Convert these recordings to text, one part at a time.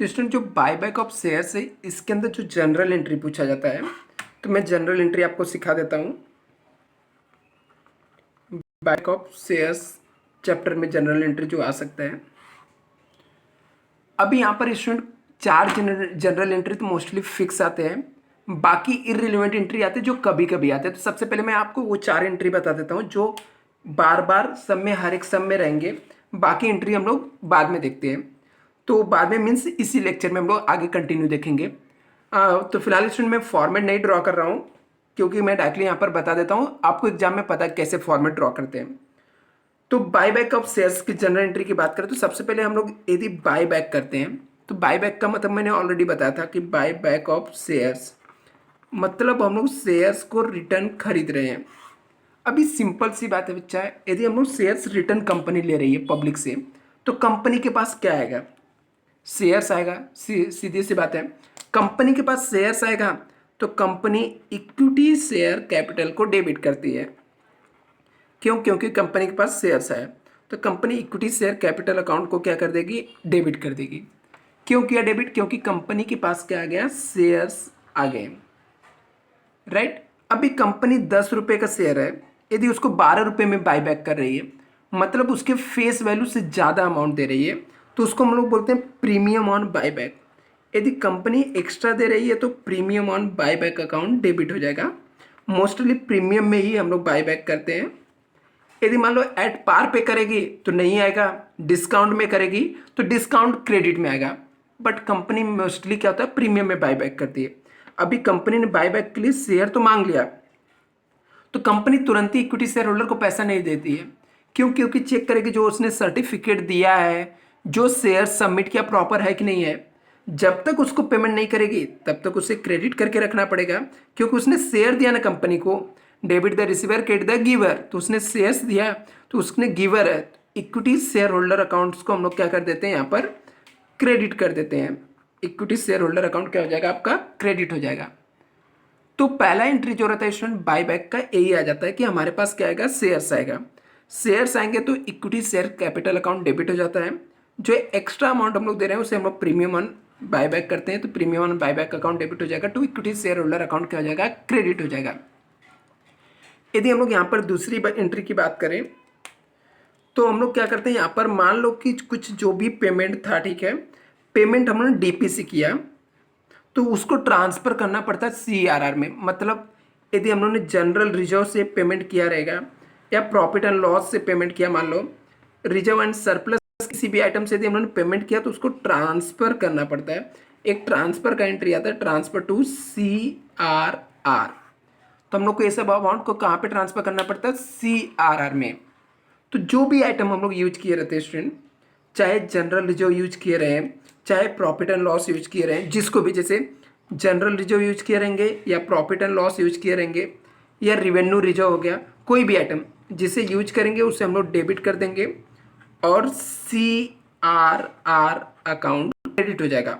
तो स्टूडेंट जो buyback of shares है इसके अंदर जो जनरल एंट्री पूछा जाता है, तो मैं जनरल एंट्री आपको सिखा देता हूँ। बायबैक ऑफ शेयर्स चैप्टर में जनरल एंट्री जो आ सकता है, अभी यहाँ पर स्टूडेंट चार जनरल एंट्री तो मोस्टली फिक्स आते हैं, बाकी इररिलेवेंट एंट्री आते हैं जो कभी कभी आते हैं। तो सबसे पहले मैं आपको वो चार एंट्री बता देता हूँ जो बार बार सब में, हर एक सब में रहेंगे। बाकी एंट्री हम लोग बाद में देखते हैं, तो बाद में मीन्स इसी लेक्चर में हम लोग आगे कंटिन्यू देखेंगे। तो फिलहाल स्टूडेंट मैं फॉर्मेट नहीं ड्रॉ कर रहा हूँ, क्योंकि मैं डायरेक्टली यहाँ पर बता देता हूँ, आपको एग्जाम में पता है कैसे फॉर्मेट ड्रॉ करते हैं। तो बाय बैक ऑफ शेयर्स की जनरल एंट्री की बात करें तो सबसे पहले हम लोग यदि बाय बैक करते हैं, तो बाय बैक का मतलब मैंने ऑलरेडी बताया था कि बाय बैक ऑफ शेयर्स मतलब हम लोग शेयर्स को रिटर्न खरीद रहे हैं। अभी सिंपल सी बात है बच्चा, यदि हम लोग शेयर्स रिटर्न कंपनी ले रही है पब्लिक से, तो कंपनी के पास क्या आएगा? शेयर्स आएगा। सीधी सी बात है, कंपनी के पास शेयर्स आएगा तो कंपनी इक्विटी शेयर कैपिटल को डेबिट करती है। क्यों? क्योंकि कंपनी के पास शेयर्स है, तो company equity share capital account को क्या कर देगी? डेबिट कर देगी। क्यों किया डेबिट? क्योंकि कंपनी के पास क्या आ गया? शेयर्स आ गए, राइट। अभी कंपनी 10 रुपये का शेयर है, यदि उसको 12 रुपये में बाय बैक कर रही है, मतलब उसके फेस वैल्यू से ज़्यादा अमाउंट दे रही है, तो उसको हम लोग बोलते हैं प्रीमियम ऑन बाय बैक। यदि कंपनी एक्स्ट्रा दे रही है तो premium on buy bank account debit हो जाएगा। मोस्टली प्रीमियम में ही हम लोग बाय बैक करते हैं। यदि मान लो एट पार पे करेगी तो नहीं आएगा, डिस्काउंट में करेगी तो डिस्काउंट क्रेडिट में आएगा। बट कंपनी मोस्टली क्या होता है? प्रीमियम में बाय बैक करती है। अभी कंपनी ने बाय बैक के लिए शेयर तो मांग लिया, तो कंपनी तुरंत ही इक्विटी शेयर होल्डर को पैसा नहीं देती है। क्यों? क्योंकि चेक करेगी जो उसने सर्टिफिकेट दिया है, जो शेयर सबमिट किया प्रॉपर है कि नहीं है। जब तक उसको पेमेंट नहीं करेगी तब तक उसे क्रेडिट करके रखना पड़ेगा, क्योंकि उसने शेयर दिया ना कंपनी को। Debit the receiver credit the giver, तो उसने शेयर्स दिया तो उसने गिवर है। इक्विटी शेयर होल्डर अकाउंट्स को हम लोग क्या कर देते हैं? यहाँ पर क्रेडिट कर देते हैं। इक्विटी शेयर होल्डर अकाउंट क्या हो जाएगा? आपका क्रेडिट हो जाएगा। तो पहला एंट्री जो रहता है स्टूडेंट बाय बैक का यही आ जाता है कि हमारे पास क्या आएगा? शेयर्स आएगा। शेयर्स आएंगे तो equity share capital account debit हो जाता है। जो एक्स्ट्रा अमाउंट हम लोग दे रहे हैं उसे हम लोग प्रीमियम ऑन बाय बैक करते हैं, तो premium on buy bank account debit हो जाएगा, तो इक्विटी शेयर होल्डर अकाउंट क्या हो जाएगा? क्रेडिट हो जाएगा। यदि हम लोग यहाँ पर दूसरी एंट्री की बात करें तो हम लोग क्या करते हैं, यहाँ पर मान लो कि कुछ जो भी पेमेंट था, ठीक है, पेमेंट हमने डीपीसी किया तो उसको ट्रांसफ़र करना पड़ता है सीआरआर में। मतलब यदि हम लोगों ने जनरल रिजर्व से पेमेंट किया रहेगा या प्रॉफिट एंड लॉस से पेमेंट किया, मान लो रिजर्व एंड सरप्लस किसी भी आइटम से यदि हम लोगों ने पेमेंट किया तो उसको ट्रांसफ़र करना पड़ता है। एक ट्रांसफ़र का एंट्री आता है, ट्रांसफ़र टू सीआरआर। तो हम लोग को ये सब अमाउंट को कहाँ पे ट्रांसफ़र करना पड़ता है? सीआरआर में। तो जो भी आइटम हम लोग यूज किए रहते हैं स्टूडेंट, चाहे जनरल रिजर्व यूज किए रहे, चाहे प्रॉफिट एंड लॉस यूज किए रहे, जिसको भी, जैसे जनरल रिजर्व यूज किए रहेंगे या प्रॉफिट एंड लॉस यूज किए रहेंगे या रिवेन्यू रिजर्व हो गया, कोई भी आइटम जिसे यूज करेंगे उसे हम लोग डेबिट कर देंगे और सीआरआर अकाउंट क्रेडिट हो जाएगा।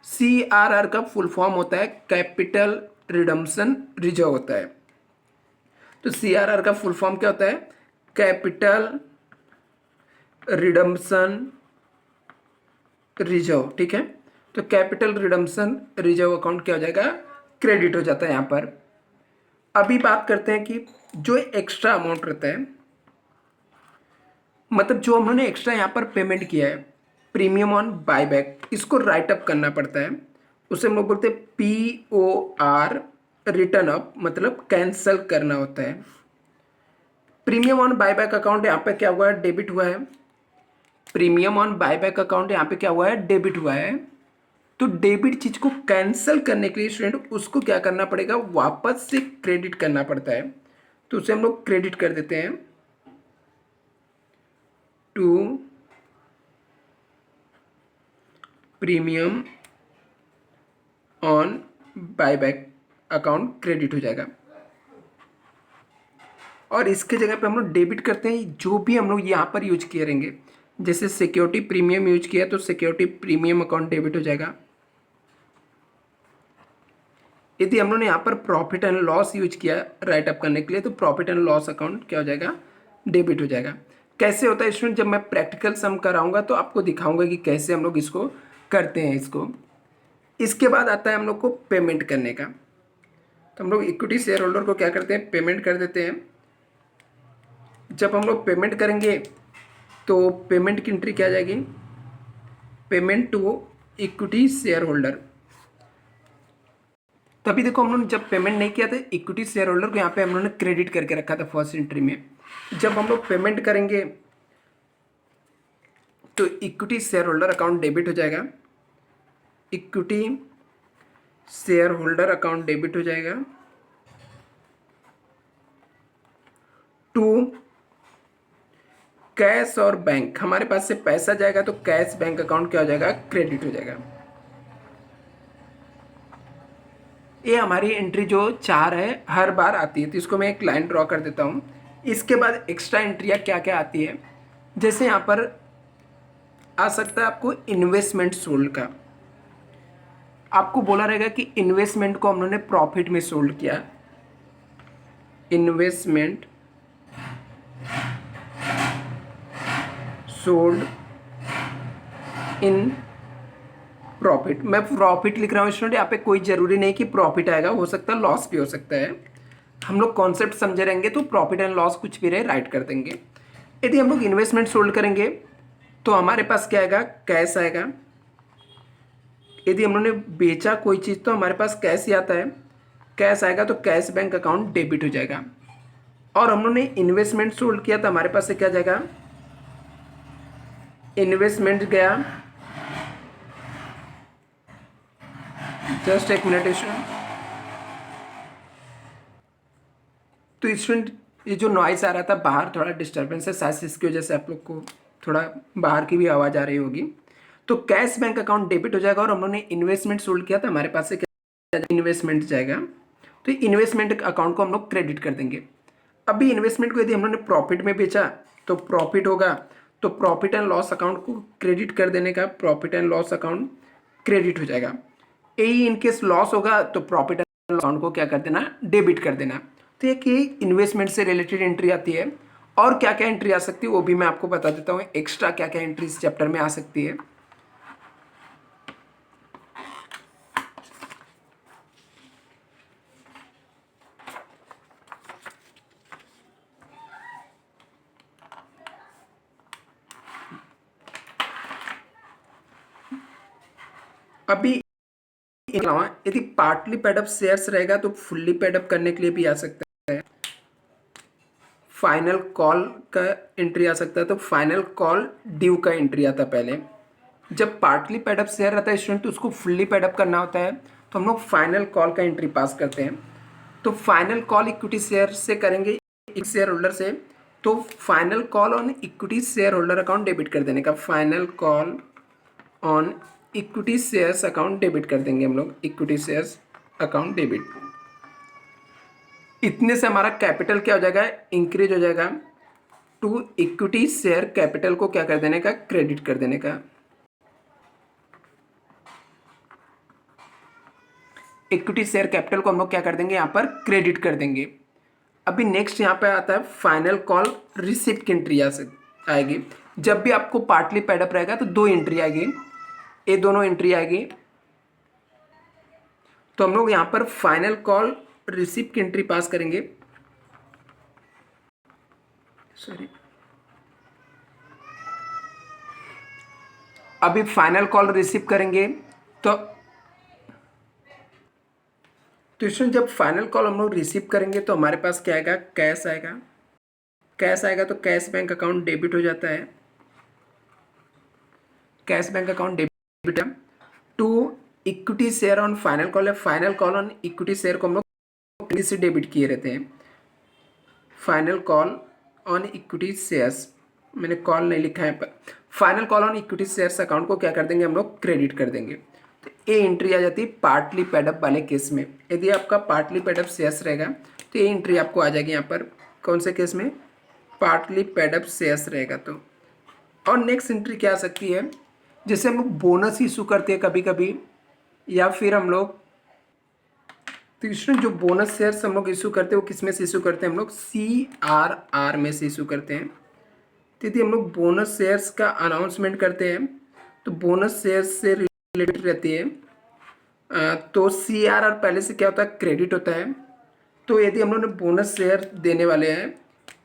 सीआरआर का फुल फॉर्म होता है कैपिटल रिडम्पशन रिजर्व होता है। तो सीआरआर का फुल फॉर्म क्या होता है? कैपिटल रिडम्पशन रिजर्व, ठीक है। तो कैपिटल रिडम्पशन रिजर्व अकाउंट क्या हो जाएगा? क्रेडिट हो जाता है यहाँ पर। अभी बात करते हैं कि जो एक्स्ट्रा अमाउंट रहता है, मतलब जो हमने एक्स्ट्रा यहाँ पर पेमेंट किया है प्रीमियम ऑन बाय बैक, इसको राइट अप करना पड़ता है। उसे हम लोग बोलते हैं POR, रिटर्न अप, मतलब कैंसल करना होता है। Premium on buy bank account यहाँ पे क्या हुआ है? डेबिट हुआ है। प्रीमियम ऑन बायबैक अकाउंट यहाँ पे क्या हुआ है? डेबिट हुआ है। तो डेबिट चीज को कैंसिल करने के लिए स्टूडेंट उसको क्या करना पड़ेगा? वापस से क्रेडिट करना पड़ता है। तो उसे हम लोग क्रेडिट कर देते हैं to premium on buyback account, credit हो जाएगा। और इसके जगह पे हम लोग डेबिट करते हैं जो भी हम लोग यहाँ पर यूज किए रहेंगे। जैसे सिक्योरिटी प्रीमियम यूज किया तो सिक्योरिटी प्रीमियम अकाउंट डेबिट हो जाएगा। यदि हम लोगों ने यहाँ पर प्रॉफिट एंड लॉस यूज किया राइट अप करने के लिए, तो प्रॉफिट एंड लॉस अकाउंट क्या हो जाएगा? डेबिट हो जाएगा। कैसे होता है स्टूडेंट? जब मैं प्रैक्टिकल सम कराऊंगा तो आपको दिखाऊंगा कि कैसे हम लोग इसको करते हैं इसको। इसके बाद आता है हम लोग को पेमेंट करने का। तो हम लोग इक्विटी शेयर होल्डर को क्या करते हैं, पेमेंट कर देते हैं। जब हम लोग पेमेंट करेंगे तो पेमेंट की एंट्री क्या आ जाएगी, payment to equity shareholder. तभी देखो हम लोगों ने जब पेमेंट नहीं किया था इक्विटी शेयर होल्डर को, यहाँ पे हम लोगों ने क्रेडिट करके रखा था फर्स्ट एंट्री में। जब हम लोग पेमेंट करेंगे तो equity share holder account debit हो जाएगा, equity share holder account debit हो जाएगा टू कैश और बैंक। हमारे पास से पैसा जाएगा तो कैश बैंक अकाउंट क्या हो जाएगा, क्रेडिट हो जाएगा। ये हमारी एंट्री जो 4 है हर बार आती है, तो इसको मैं एक लाइन ड्रॉ कर देता हूँ। इसके बाद एक्स्ट्रा एंट्रियाँ क्या क्या आती है, जैसे यहाँ पर आ सकता है आपको इन्वेस्टमेंट सोल्ड का। आपको बोला रहेगा कि इन्वेस्टमेंट को हम लोगों ने प्रॉफिट में सोल्ड किया, इन्वेस्टमेंट सोल्ड इन प्रॉफिट। मैं प्रॉफिट लिख रहा हूँ स्टूडेंट, यहाँ पे कोई जरूरी नहीं कि प्रॉफिट आएगा, हो सकता है लॉस भी हो सकता है। हम लोग कॉन्सेप्ट समझे रहेंगे तो प्रॉफिट एंड लॉस कुछ भी रहे राइट कर देंगे। यदि हम लोग इन्वेस्टमेंट सोल्ड करेंगे तो हमारे पास क्या आएगा, कैश आएगा। यदि हम लोगों ने बेचा कोई चीज़ तो हमारे पास कैश ही आता है, कैश आएगा तो कैश बैंक अकाउंट डेबिट हो जाएगा। और हम लोगों ने इन्वेस्टमेंट सोल्ड किया तो हमारे पास से क्या जाएगा, इन्वेस्टमेंट गया, जस्ट एक मिनट स्टूडेंट। तो स्टूडेंट ये जो नॉइस आ रहा था बाहर, थोड़ा डिस्टर्बेंस है शायद, इसकी वजह से आप लोग को थोड़ा बाहर की भी आवाज़ आ रही होगी। तो कैश बैंक अकाउंट डेबिट हो जाएगा और हम लोगों ने इन्वेस्टमेंट सोल्ड किया तो हमारे पास से क्या, इन्वेस्टमेंट जाएगा। तो इन्वेस्टमेंट अकाउंट को हम लोग क्रेडिट कर देंगे। अभी इन्वेस्टमेंट को यदि हम लोगों ने प्रॉफिट में बेचा तो प्रॉफिट होगा, तो प्रॉफिट एंड लॉस अकाउंट को क्रेडिट कर देने का, profit and loss account credit हो जाएगा। यही इनकेस लॉस होगा तो प्रॉफिट एंड लॉस अकाउंट को क्या कर देना, डेबिट कर देना। तो एक ये इन्वेस्टमेंट से रिलेटेड एंट्री आती है। और क्या क्या एंट्री आ सकती है वो भी मैं आपको बता देता हूँ, एक्स्ट्रा क्या क्या एंट्री इस चैप्टर में आ सकती है। अभी यदि पार्टली पेडअप शेयर्स रहेगा तो फुल्ली पेडअप करने के लिए भी आ सकता है, फाइनल कॉल का एंट्री आ सकता है। तो फाइनल कॉल ड्यू का एंट्री आता है पहले। जब पार्टली पेडअप शेयर रहता है स्टूडेंट तो उसको फुल्ली पेडअप करना होता है, तो हम लोग फाइनल कॉल का एंट्री पास करते हैं। तो फाइनल कॉल इक्विटी शेयर से करेंगे, एक शेयर होल्डर से, तो final call on equity share holder account debit कर देने का, final call on equity shares account debit कर देंगे हम लोग, इक्विटी शेयर्स अकाउंट डेबिट। इतने से हमारा कैपिटल क्या हो जाएगा, इंक्रीज हो जाएगा टू इक्विटी शेयर कैपिटल को क्या कर देने का, क्रेडिट कर देने का। इक्विटी शेयर कैपिटल को हम लोग क्या कर देंगे, यहाँ पर क्रेडिट कर देंगे। अभी नेक्स्ट यहाँ पे आता है फाइनल कॉल रिसिप्ट की एंट्री आएगी। जब भी आपको पार्टली पेडअप रहेगा तो 2 एंट्री आएगी, ये दोनों एंट्री आएगी। तो हम लोग यहाँ पर फाइनल कॉल रिसिप्ट की एंट्री पास करेंगे, सॉरी। अभी फाइनल कॉल रिसीव करेंगे तो स्टूडेंट जब फाइनल कॉल हम लोग रिसीव करेंगे तो हमारे पास क्या आएगा, कैश आएगा। कैश आएगा तो कैश बैंक अकाउंट डेबिट हो जाता है, cash bank account debit to equity share on final call है। Final call on equity share को हम लोग से डेबिट किए रहते हैं, final call on equity shares, मैंने कॉल नहीं लिखा है पर final call on equity shares account को क्या कर देंगे, हम लोग क्रेडिट कर देंगे। तो ये एंट्री आ जाती है पार्टली पेडअप वाले केस में। यदि आपका पार्टली पेडअप शेयर्स रहेगा तो ये एंट्री आपको आ जाएगी यहाँ पर, कौन से केस में, पार्टली पेडअप शेयर्स रहेगा तो। और नेक्स्ट एंट्री क्या आ सकती है, जैसे हम लोग बोनस इशू करते हैं कभी कभी, या फिर हम लोग, तो स्टूडेंट जो बोनस शेयर्स हम लोग इशू करते हैं वो किस में से इशू करते हैं, हम लोग CRR में से इशू करते हैं। तो यदि हम लोग बोनस शेयर्स का अनाउंसमेंट करते हैं तो बोनस शेयर्स से रिलेटेड रहती है। तो CRR पहले से क्या होता है, क्रेडिट होता है। तो यदि हम लोग ने बोनस शेयर देने वाले हैं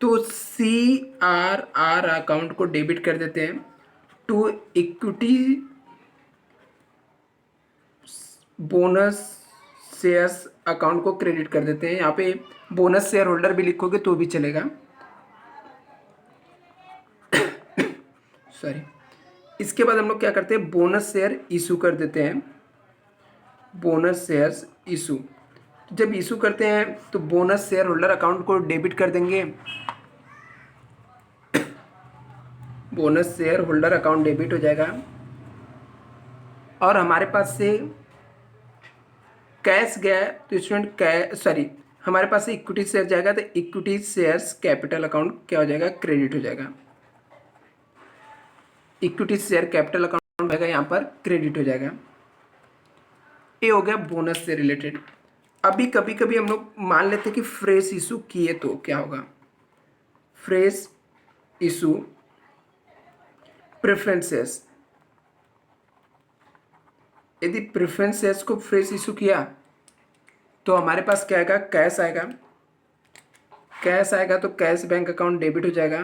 तो CRR अकाउंट को डेबिट कर देते हैं to equity bonus shares account को क्रेडिट कर देते हैं। यहाँ पे बोनस शेयर होल्डर भी लिखोगे तो भी चलेगा, सॉरी। इसके बाद हम लोग क्या करते हैं, बोनस शेयर इशू कर देते हैं। बोनस शेयर्स इशू, जब इशू करते हैं तो बोनस शेयर होल्डर अकाउंट को डेबिट कर देंगे। Bonus share holder account debit हो जाएगा और हमारे पास से कैश गया तो स्टूडेंट सॉरी, हमारे पास से इक्विटी शेयर जाएगा तो इक्विटी शेयर्स कैपिटल अकाउंट क्या हो जाएगा, क्रेडिट हो जाएगा। इक्विटी शेयर कैपिटल अकाउंट जाएगा, यहाँ पर क्रेडिट हो जाएगा। ये हो गया बोनस से रिलेटेड। अभी कभी कभी हम लोग मान लेते हैं कि फ्रेश इशू किए तो क्या होगा, फ्रेश इशू प्रेफरेंसेस, यदि प्रेफरेंसेस को फ्रेश इशू किया तो हमारे पास क्या आएगा, कैश आएगा। कैश आएगा तो कैश बैंक अकाउंट डेबिट हो जाएगा,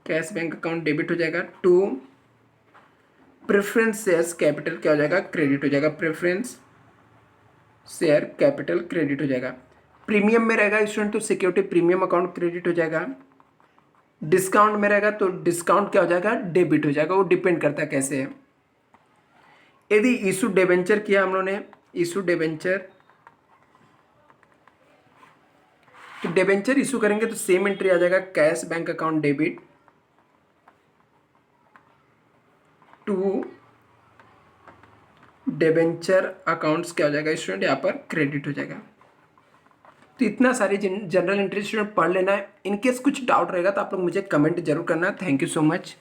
कैश बैंक अकाउंट डेबिट हो जाएगा टू प्रेफरेंस शेयर्स कैपिटल क्या हो जाएगा, क्रेडिट हो जाएगा। प्रेफरेंस शेयर कैपिटल क्रेडिट हो जाएगा। प्रीमियम में रहेगा स्टूडेंट तो सिक्योरिटी प्रीमियम अकाउंट क्रेडिट हो जाएगा। डिस्काउंट में रहेगा तो डिस्काउंट क्या हो जाएगा, डेबिट हो जाएगा। वो डिपेंड करता है कैसे है। यदि इशू डिबेंचर किया हम लोगों ने, इशू डिबेंचर, तो डिबेंचर इशू करेंगे तो सेम एंट्री आ जाएगा, cash bank account debit to debenture accounts क्या हो जाएगा स्टूडेंट, यहाँ पर क्रेडिट हो जाएगा। तो इतना सारी जनरल एंट्री स्टूडेंट पढ़ लेना है। इनकेस कुछ डाउट रहेगा तो आप लोग मुझे कमेंट जरूर करना। Thank you so much.